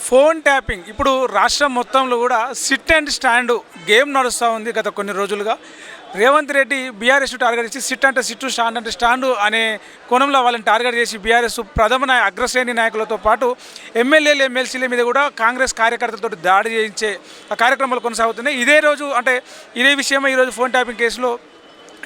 Phone tapping ఇప్పుడు రాష్ట్రం మొత్తంలో కూడా సిట్ అండ్ స్టాండ్ గేమ్ నడుస్తూ ఉంది గత కొన్ని రోజులుగా. రేవంత్ రెడ్డి బీఆర్ఎస్ టార్గెట్ చేసి సిట్ అంటే సిట్టు, స్టాండ్ అంటే స్టాండు అనే కోణంలో వాళ్ళని టార్గెట్ చేసి బీఆర్ఎస్ అగ్రశ్రేణి నాయకులతో పాటు ఎమ్మెల్యేలు ఎమ్మెల్సీల మీద కూడా కాంగ్రెస్ కార్యకర్తలతో దాడి చేయించే కార్యక్రమాలు కొనసాగుతున్నాయి. ఇదే రోజు అంటే ఇదే విషయమై ఈరోజు ఫోన్ ట్యాపింగ్ కేసులో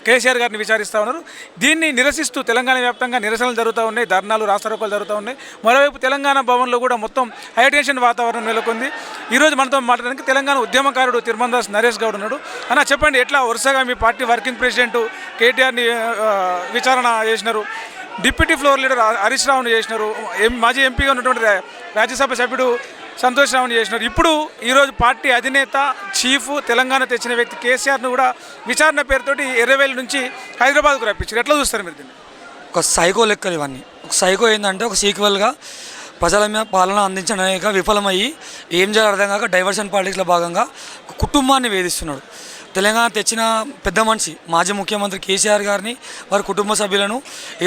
కేసీఆర్ గారిని విచారిస్తూ ఉన్నారు. దీన్ని నిరసిస్తూ తెలంగాణ వ్యాప్తంగా నిరసనలు జరుగుతూ ఉన్నాయి, ధర్నాలు, రాస్తారోకోలు జరుగుతూ ఉన్నాయి. మరోవైపు తెలంగాణ భవన్లో కూడా మొత్తం హైటెన్షన్ వాతావరణం నెలకొంది. ఈరోజు మనతో మాట్లాడడానికి తెలంగాణ ఉద్యమకారుడు తిరుమలదాస్ నరేష్ గౌడ్ ఉన్నాడు. అన్న చెప్పండి, ఎట్లా వరుసగా మీ పార్టీ వర్కింగ్ ప్రెసిడెంట్ కేటీఆర్ని విచారణ చేసినారు, డిప్యూటీ ఫ్లోర్ లీడర్ హరీష్ రావుని చేసినారు, మాజీ ఎంపీగా ఉన్నటువంటి రాజ్యసభ సభ్యుడు సంతోష్ రావుని చేసినారు, ఇప్పుడు ఈరోజు పార్టీ అధినేత చీఫ్ తెలంగాణ తెచ్చిన వ్యక్తి కేసీఆర్ను కూడా విచారణ పేరుతోటి ఎర్రవేలు నుంచి హైదరాబాద్కు రప్పించారు. ఎట్లా చూస్తారు మీరు దీన్ని? ఒక సైకో లెక్కలు ఇవన్నీ. ఒక సైకో ఏంటంటే ఒక సీక్వెల్గా ప్రజల మీద పాలన అందించడానికి విఫలమయ్యి ఏం చేయాలో అర్థం కాక డైవర్షన్ పాలిటిక్స్లో భాగంగా కుటుంబాన్ని వేధిస్తున్నాడు. తెలంగాణ తెచ్చిన పెద్ద మనిషి మాజీ ముఖ్యమంత్రి కేసీఆర్ గారిని, వారి కుటుంబ సభ్యులను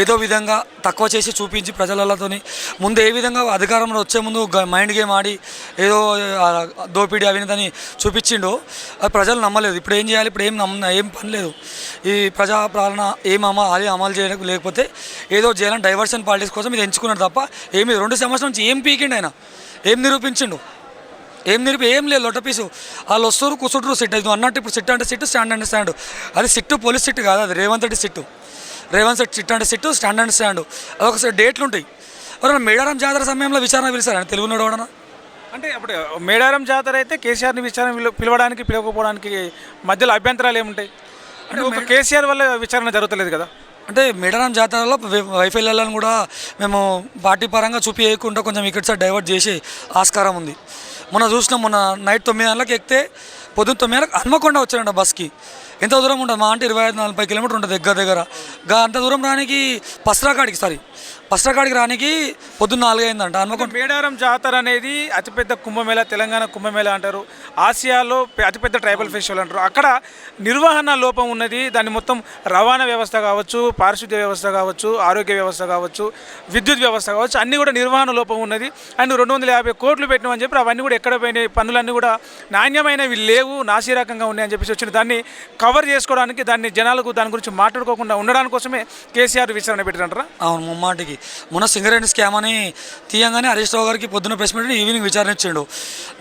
ఏదో విధంగా తక్కువ చేసి చూపించి ప్రజలతోని ముందు ఏ విధంగా అధికారంలో వచ్చే ముందు మైండ్ గేమ్ ఆడి ఏదో దోపిడీ అవినదని చూపించిండో అది ప్రజలు నమ్మలేదు. ఇప్పుడు ఏం చేయాలి? ఇప్పుడు ఏం పని లేదు. ఈ ప్రజా పాలన అమలు చేయడానికి లేకపోతే ఏదో చేయాలని డైవర్షన్ పాలిటిక్స్ కోసం ఇది ఎంచుకున్నాడు తప్ప ఏమి 2 సంవత్సరాల నుంచి ఏం పీకిండు ఆయన? ఏం నిరూపించిండు? ఏం లేదు. లొట్టపీసు వాళ్ళు వస్తారు, కూర్చుంటారు. సిట్ అది అన్నట్టు ఇప్పుడు సిట్ అంటే సిట్టు, స్టాండ్ అంటే స్టాండ్. అది సిట్టు పోలీస్ సిట్టు కాదు, అది రేవంత్ రెడ్డి సిట్టు. రేవంత్ రెడ్డి సిట్ అంటే సిట్టు, స్టాండ్ అంటే స్టాండ్. అదొక డేట్లు ఉంటాయి. ఎవరైనా మేడారం జాతర సమయంలో విచారణ పిలిచారని తెలుగునాడు ఎవడన్నా? అంటే అప్పుడు మేడారం జాతర అయితే కేసీఆర్ని విచారణ పిలవడానికి పిలవకపోవడానికి మధ్యలో అభ్యంతరాలు ఏముంటాయి? అంటే ఒక కేసీఆర్ వల్ల విచారణ జరుగుతలేదు కదా. అంటే మేడారం జాతరలో వైఫల్యాలను కూడా మేము పార్టీ పరంగా చూపించకుండా కొంచెం ఇక్కడ సైడ్ డైవర్ట్ చేసే ఆస్కారం ఉంది. మొన్న నైట్ 9 గంటలకు ఎక్కితే పొద్దున్న 9 గంటలకు హన్మకొండ వచ్చారంట బస్కి. ఎంత దూరం ఉంటుంది? మా అంటే 25-40 కిలోమీటర్ ఉంటుంది దగ్గర. అంత దూరం రానికి పస్రాకాడికి రానికి పొద్దున్న 4 అయిందంట. హన్మకొండ మేడారం జాతర అనేది అతిపెద్ద కుంభమేళ, తెలంగాణ కుంభమేళ అంటారు, ఆసియాలో అతిపెద్ద ట్రైబల్ ఫెస్టివల్ అంటారు. అక్కడ నిర్వహణ లోపం ఉన్నది. దాన్ని మొత్తం రవాణా వ్యవస్థ కావచ్చు, పారిశుద్ధ్య వ్యవస్థ కావచ్చు, ఆరోగ్య వ్యవస్థ కావచ్చు, విద్యుత్ వ్యవస్థ కావచ్చు, అన్నీ కూడా నిర్వహణ లోపం ఉన్నది. అండ్ 250 కోట్లు పెట్టినామని చెప్పి అవన్నీ కూడా ఎక్కడ పోయినాయి? పన్నులన్నీ కూడా నాణ్యమైనవి లేవు, నాసిరకంగా ఉన్నాయని చెప్పేసి వచ్చిన దాన్ని కవర్ చేసుకోవడానికి, దాన్ని జనాలకు దాని గురించి మాట్లాడుకోకుండా ఉండడానికి కోసమే కేసీఆర్ విచారణ పెట్టారంటారా? అవును, ముమ్మాటికి. మొన్న సింగరేణి స్కామ్ అని తీయంగానే హరీష్ రావు గారికి పొద్దున్న ప్రెస్ మీట్ ఈవినింగ్ విచారణ ఇచ్చిండు.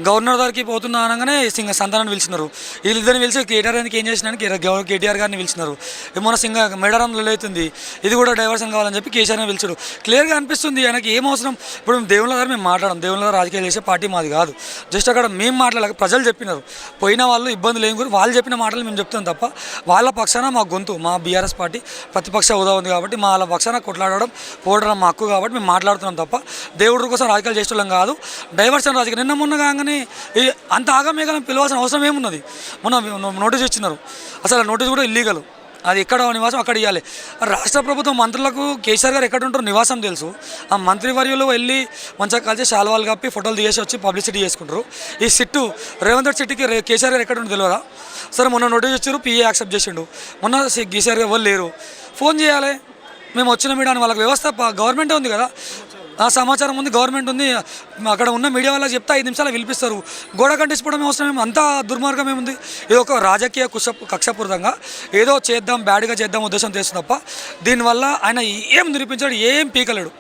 గవర్నర్ గారికి పోతున్నా అనగానే సంతానాన్ని పిలిచినారు. వీళ్ళిద్దరిని పిలిచి కేటీఆర్ గారికి ఏం చేసినానికి కేటీఆర్ గారిని పిలిచినారు. మొన్న మేడారంలో అవుతుంది, ఇది కూడా డైవర్షన్ కావాలని చెప్పి కేసీఆర్ని పిలిచాడు. క్లియర్గా అనిపిస్తుంది ఆయనకి ఏం అవసరం. ఇప్పుడు దేవుళ్ళ గారు మేము మాట్లాడడం, దేవుళ్ళ గారు రాజకీయాలు చేసే పార్టీ మాది కాదు. జస్ట్ అక్కడ మేము మాట్లాడలేక ప్రజలు చెప్పినారు, పోయిన వాళ్ళు ఇబ్బందులు ఏం గురించి వాళ్ళు చెప్పిన మాటలు మేము చెప్తాం తప్ప వాళ్ళ పక్షాన మా గొంతు, మా బీఆర్ఎస్ పార్టీ ప్రతిపక్ష హోదా ఉంది కాబట్టి మా వాళ్ళ పక్షాన కొట్లాడడం పోవడం మా హక్కు కాబట్టి మేము మాట్లాడుతున్నాం తప్ప దేవుడి కోసం రాజకీయాలు చేసేవాళ్ళం కాదు. డైవర్షన్ రాజకీయం మొన్న కాగానే అంత ఆగమేఘాలం పిలవాల్సిన అవసరం ఏమున్నది? మొన్న నోటీస్ ఇచ్చినారు. అసలు నోటీస్ కూడా ఇల్లీగల్. అది ఎక్కడ నివాసం అక్కడ ఇవ్వాలి. రాష్ట్ర ప్రభుత్వం మంత్రులకు కేసీఆర్ గారు ఎక్కడ ఉంటారో నివాసం తెలుసు. ఆ మంత్రివర్యులు వెళ్ళి మంచిగా కలిసి శాల్వాలు కప్పి ఫోటోలు తీసి వచ్చి పబ్లిసిటీ చేసుకుంటారు. ఈ సిట్టు రేవంత్ రెడ్డి సిట్టుకి కేసీఆర్ గారు ఎక్కడ ఉంటుందో తెలియదా? సరే మొన్న నోటీస్ ఇచ్చారు, పిఏ యాక్సెప్ట్ చేసిండు. మొన్న కేసీఆర్ గారు ఎవరు లేరు, ఫోన్ చేయాలి. మేము వచ్చిన మీడియా వాళ్ళకి వ్యవస్థ గవర్నమెంటే ఉంది కదా, ఆ సమాచారం ఉంది, గవర్నమెంట్ ఉంది. అక్కడ ఉన్న మీడియా వాళ్ళకి చెప్తే 5 నిమిషాలు పిలిపిస్తారు. గోడ కంటించుకోవడం అవసరం అంతా దుర్మార్గం ఏముంది? ఇది ఒక రాజకీయ కక్షపూరితంగా ఏదో చేద్దాం, బ్యాడ్గా చేద్దాం ఉద్దేశం చేస్తుంది తప్ప దీనివల్ల ఆయన ఏం నిరూపించాడు, ఏం పీకలేడు.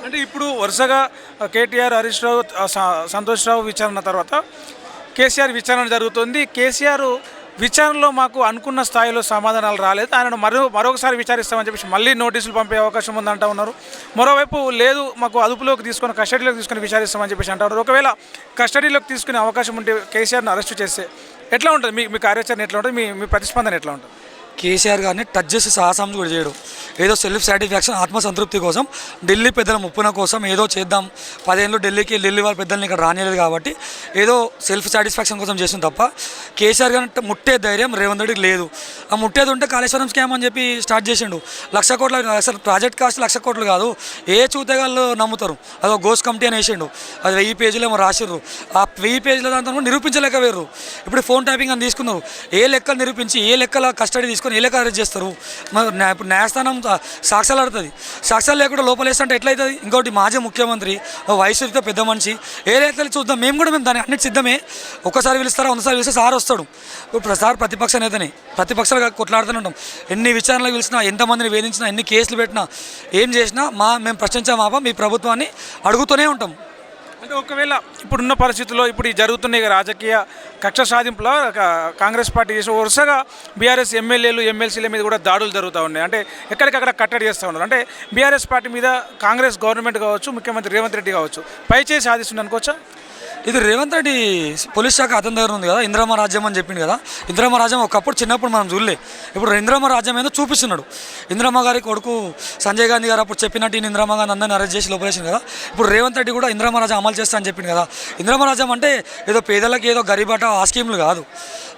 అంటే ఇప్పుడు వరుసగా కేటీఆర్, హరీష్ రావు, సంతోష్ రావు విచారణ తర్వాత కేసీఆర్ విచారణ జరుగుతుంది. కేసీఆర్ విచారణలో మాకు అనుకున్న స్థాయిలో సమాధానాలు రాలేదు, ఆయనను మరొకసారి విచారిస్తామని చెప్పేసి మళ్ళీ నోటీసులు పంపే అవకాశం ఉందంటా ఉన్నారు. మరోవైపు లేదు, మాకు అదుపులోకి తీసుకొని కస్టడీలోకి తీసుకొని విచారిస్తామని చెప్పేసి అంటారు. ఒకవేళ కస్టడీలోకి తీసుకునే అవకాశం ఉంటే కేసీఆర్ని అరెస్ట్ చేస్తే ఎట్లా ఉంటుంది? మీ కార్యాచరణ ఎట్లా ఉంటుంది? మీ ప్రతిస్పందన ఎట్లా ఉంటుంది? కేసీఆర్ గారిని టచ్ చేసి సాహసం కూడా చేయడం, ఏదో సెల్ఫ్ సాటిస్ఫాక్షన్, ఆత్మసంతృప్తి కోసం, ఢిల్లీ పెద్దల ముప్పున కోసం ఏదో చేద్దాం, 10 ఏళ్ళు ఢిల్లీ వాళ్ళ పెద్దల్ని ఇక్కడ రానియలేదు కాబట్టి ఏదో సెల్ఫ్ సాటిస్ఫాక్షన్ కోసం చేసింది తప్ప కేసీఆర్ గారిని ముట్టే ధైర్యం రేవంత్ రెడ్డికి లేదు. ఆ ముట్టేది ఉంటే కాళేశ్వరం స్కామ్ అని చెప్పి స్టార్ట్ చేసిండు. 1,00,000 కోట్లు, అసలు ప్రాజెక్ట్ కాస్ట్ 1,00,000 కోట్లు కాదు, ఏ చూతగాళ్ళు నమ్ముతారు. అదో గోస్ కమిటీ అని వేసిండు, అది 1000 పేజీలు ఏమో రాసిర్రు. ఆ 1000 పేజీల దాంతో నిరూపించలేకపోయారు. ఇప్పుడు ఫోన్ ట్యాపింగ్ అని తీసుకున్నారు. ఏ లెక్కలు నిరూపించి ఏ లెక్కల కస్టడీ తీసుకున్నారు చేసుకొని వీళ్ళకి అరెస్ట్ చేస్తారు. మరి ఇప్పుడు న్యాయస్థానం సాక్ష్యాలు ఆడుతుంది. సాక్ష్యాలు లేకుండా లోపలేస్తుంటే ఎట్లయితుంది? ఇంకోటి మాజీ ముఖ్యమంత్రి వయసుతో పెద్ద మనిషి ఏదైతే చూద్దాం, మేము దాన్ని అన్నిటి సిద్ధమే. ఒక్కసారి పిలుస్తారా, 100 సార్లు పిలిస్తే సార్ వస్తాడు. ఇప్పుడు సార్ ప్రతిపక్ష నేతని, ప్రతిపక్షాలుగా కొట్లాడుతూనే ఉంటాం. ఎన్ని విచారణలు పిలిచినా, ఎంతమందిని వేధించినా, ఎన్ని కేసులు పెట్టినా, ఏం చేసినా మేము ప్రశ్నించామాపా మీ ప్రభుత్వాన్ని అడుగుతూనే ఉంటాం. అంటే ఒకవేళ ఇప్పుడున్న పరిస్థితుల్లో ఇప్పుడు ఈ జరుగుతున్న ఈ రాజకీయ కక్ష సాధింపులో కాంగ్రెస్ పార్టీ చేసి వరుసగా బీఆర్ఎస్ ఎమ్మెల్యేలు ఎమ్మెల్సీల మీద కూడా దాడులు జరుగుతూ ఉన్నాయి. అంటే ఎక్కడికక్కడ కట్టడి చేస్తూ ఉన్నారు. అంటే బీఆర్ఎస్ పార్టీ మీద కాంగ్రెస్ గవర్నమెంట్ కావచ్చు, ముఖ్యమంత్రి రేవంత్ రెడ్డి కావచ్చు, పైచేయి సాధిస్తుంది అనుకోవచ్చా? ఇది రేవంత్ రెడ్డి పోలీస్ శాఖ అతని దగ్గర ఉంది కదా, ఇందిరమ్మ రాజ్యం అని చెప్పింది కదా. ఇందిరమ్మ రాజ్యం ఒకప్పుడు చిన్నప్పుడు మనం చూడలే, ఇప్పుడు ఇందిరమ్మ రాజ్యం ఏదో చూపిస్తున్నాడు. ఇందిరమ్మ గారి కొడుకు సంజయ్ గాంధీ గారు అప్పుడు చెప్పినట్టు ఇందిరమ్మ గాంధీ అందరిని అరెస్ట్ చేసి లోపలేసింది కదా. ఇప్పుడు రేవంత్ రెడ్డి కూడా ఇందిరమ్మ రాజ్యం అమలు చేస్తా అని చెప్పింది కదా. ఇందిరమ్మ రాజ్యం అంటే ఏదో పేదలకు ఏదో గరీబట ఆ స్కీములు కాదు.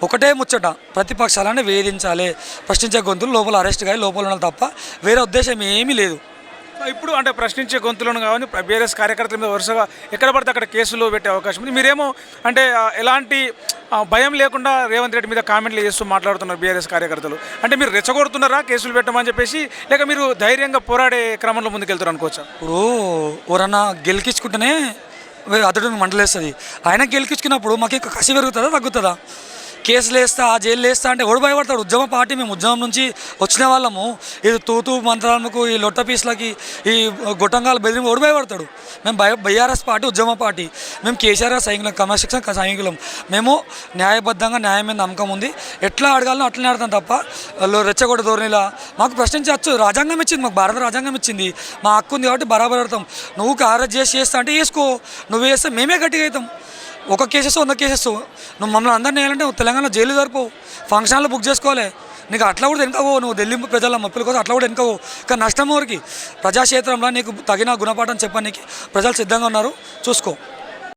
ఒకటే ముచ్చట, ప్రతిపక్షాలని వేధించాలి, ప్రశ్నించే గొంతులు లోపల అరెస్ట్ కాయి లోపల ఉండాలి తప్ప వేరే ఉద్దేశం ఏమీ లేదు. ఇప్పుడు అంటే ప్రశ్నించే గొంతులను కావాలి బీఆర్ఎస్ కార్యకర్తల మీద వరుసగా ఎక్కడ పడితే అక్కడ కేసులు పెట్టే అవకాశం ఉంది. మీరేమో అంటే ఎలాంటి భయం లేకుండా రేవంత్ రెడ్డి మీద కామెంట్లు చేస్తూ మాట్లాడుతున్నారు బీఆర్ఎస్ కార్యకర్తలు. అంటే మీరు రెచ్చగొడుతున్నారా కేసులు పెట్టమని చెప్పేసి, లేక మీరు ధైర్యంగా పోరాడే క్రమంలో ముందుకెళ్తారు అనుకోవచ్చా? ఇప్పుడు ఎవరన్నా గెలికించుకుంటేనే అతడు మంటలేస్తుంది. ఆయన గెలికించుకున్నప్పుడు మాకు ఇంకా కసి పెరుగుతుందా తగ్గుతుందా? కేసులు వేస్తా, జైలు వేస్తా అంటే ఎవడు భయపడతాడు? ఉద్యమ పార్టీ, మేము ఉద్యమం నుంచి వచ్చిన వాళ్ళము. ఇది తూతూ మంత్రాలకు, ఈ లొట్ట పీసులకి, ఈ గొట్టంగాలు బెదిరి ఎవడు భయపడతాడు? మేము బీఆర్ఎస్ పార్టీ ఉద్యమ పార్టీ. మేము కేసీఆర్ సైనికులం, క్రమశిక్షణ సైనికులం. మేము న్యాయబద్ధంగా న్యాయం మీద నమ్మకం ఉంది. ఎట్లా అడగాలనో అట్లనే ఆడతాం తప్ప రెచ్చగొట్ట ధోరణిలా మాకు ప్రశ్నించవచ్చు. రాజ్యాంగం ఇచ్చింది మాకు, భారత రాజ్యాంగం ఇచ్చింది, మా హక్కు ఉంది కాబట్టి బరాబర్ ఆడతాం. నువ్వు అరెస్ట్ చేస్తా అంటే వేసుకో, నువ్వు వేస్తే మేమే గట్టిగా అవుతాం. ఒక కేసెస్ 100 కేసెస్ నువ్వు మమ్మల్ని అందరినీ వేయాలంటే తెలంగాణలో జైలు సరిపోవు, ఫంక్షన్లు బుక్ చేసుకోవాలి. నీకు అట్లా కూడా వెనుకవో, నువ్వు ఢిల్లీ ప్రజల మొప్పుల కోసం అట్లా కూడా వెనుకవో. కానీ నష్టం ఊరికి ప్రజాక్షేత్రంలో నీకు తగిన గుణపాఠం చెప్పడానికి ప్రజలు సిద్ధంగా ఉన్నారు, చూసుకో.